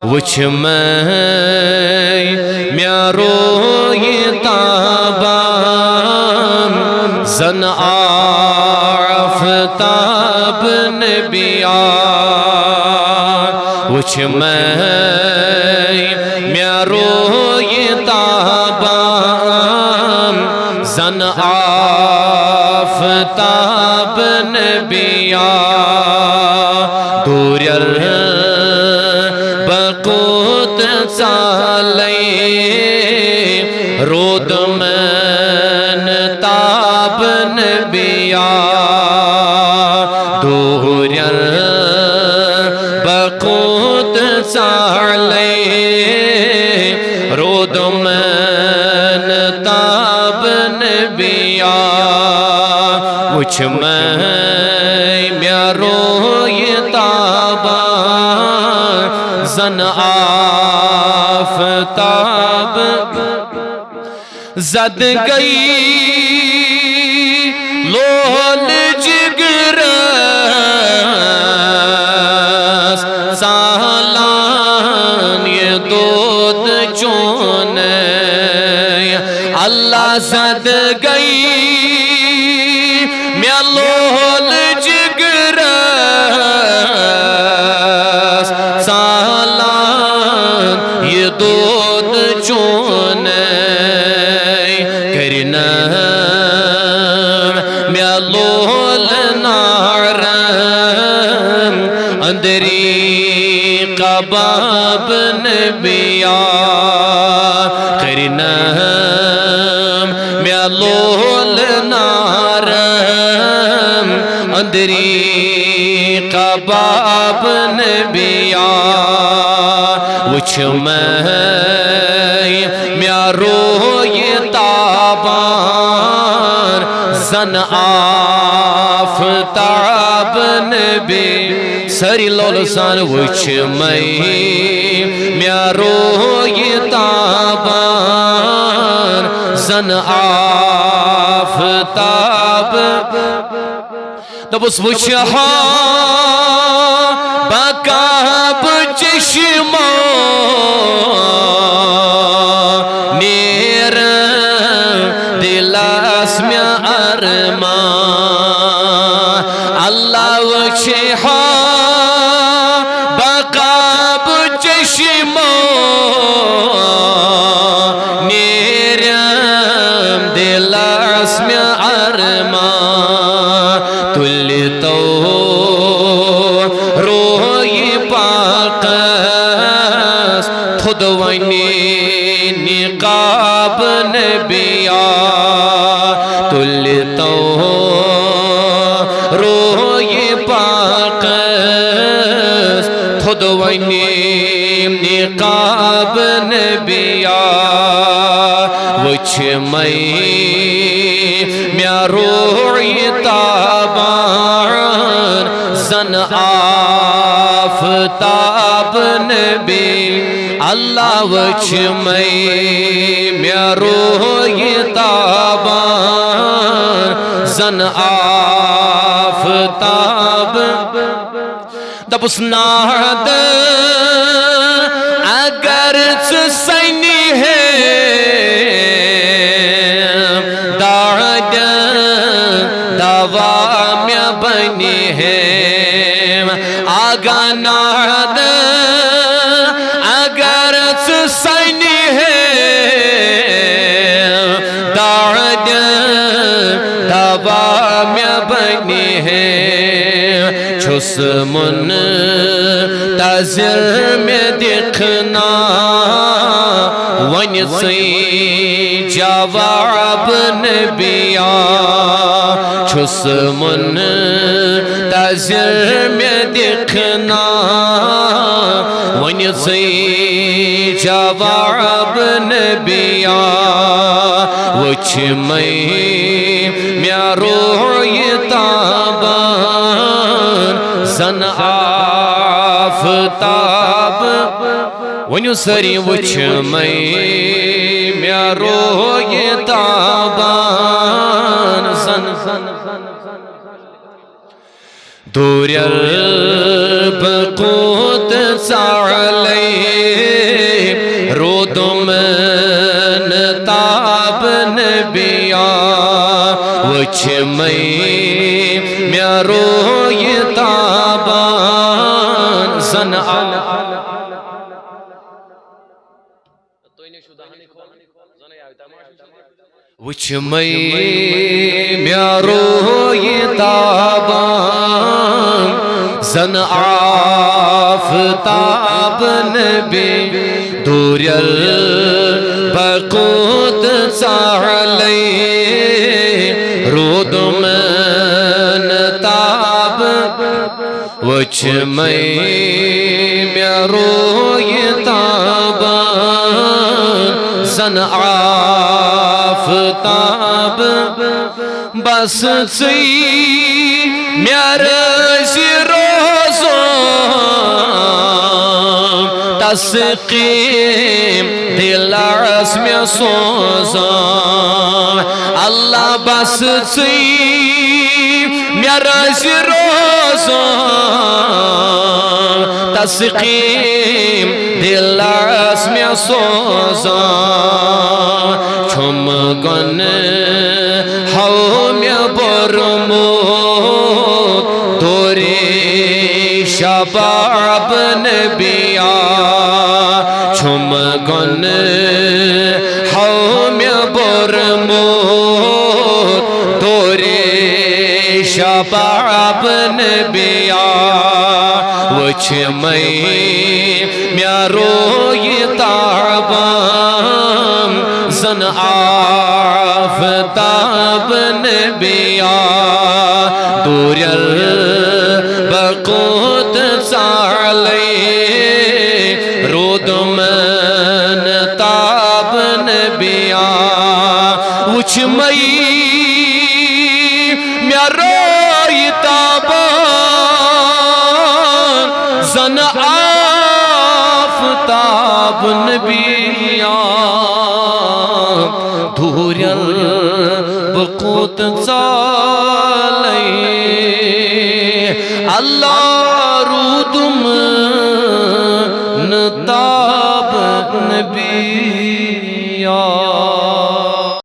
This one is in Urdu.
وچھ میں روی تابان زن آفتاب نبیا وچھ میں روی تابان زن آفتاب نبیا دوریر بقوت سالی رود من تاب نبیا دوریر بقوت سالی رود من تاب نبیا وچھ میں روی تابان زن آفتاب زد گئی لول جگرس سالان یہ دود چونے اللہ زد گئی میں لول جگرس سالان یہ دود چونے کرنا میں لول نارم اندری قباب نبیا کرنا میں لول نارم اندری قباب نبیا وچھ میں روی تابان زن آفتاب نبی سری لولسان وچھ میں روی تابان زن آفتاب دبس وچھ بکاب چشمہ نیر دلاس میں ارمان اللہ وچھ بکاب چشمہ نیر دلاس میں ارمان تلی تو روی پاکس تھدوانی نقاب نبیا تلی تو روی پاکس تھدوانی نقاب نبیا وچھ میں روی تابان زن آفتاب نبی اللہ وچھ میں روی تابان زن آفتاب دبس ناد اگر سینی ہے دوا میں بنی ہے آگا ناد اگر سینی ہے دوا میں بنی ہے چھس من تذر میں دکھنا ون سی جواب نبیا چھس من تذر میں دکھنا ون سی جواب نبیا وچھ میں روی تابان زن آفتاب ونیو سری وچھ میں روی تابان زن دوریر بقوت سعلی وچمئی میروی تابان زن وچمئی میروی تابان زن آفتاب نبی دوریل بقود سعلی رود من تاب وچمئی میروی تابان زن آفتاب بس سی میرسی روزم تسقیم دل عزم سوزم اللہ بس سی میرسی روزم تسقیم دل عزم سوزم چھم گن حومی برمود دوری شباب نبیا چھم گن حومی برمود دوری شباب نبیا وچمئی میروی تابان زن آفتاب نبیا دوریل بقود سعلی رود من تاب نبیا وچمئی میروی تابان زن آفتاب نبیا دوریل بقود سعلی اللہ رود من تاب نبیا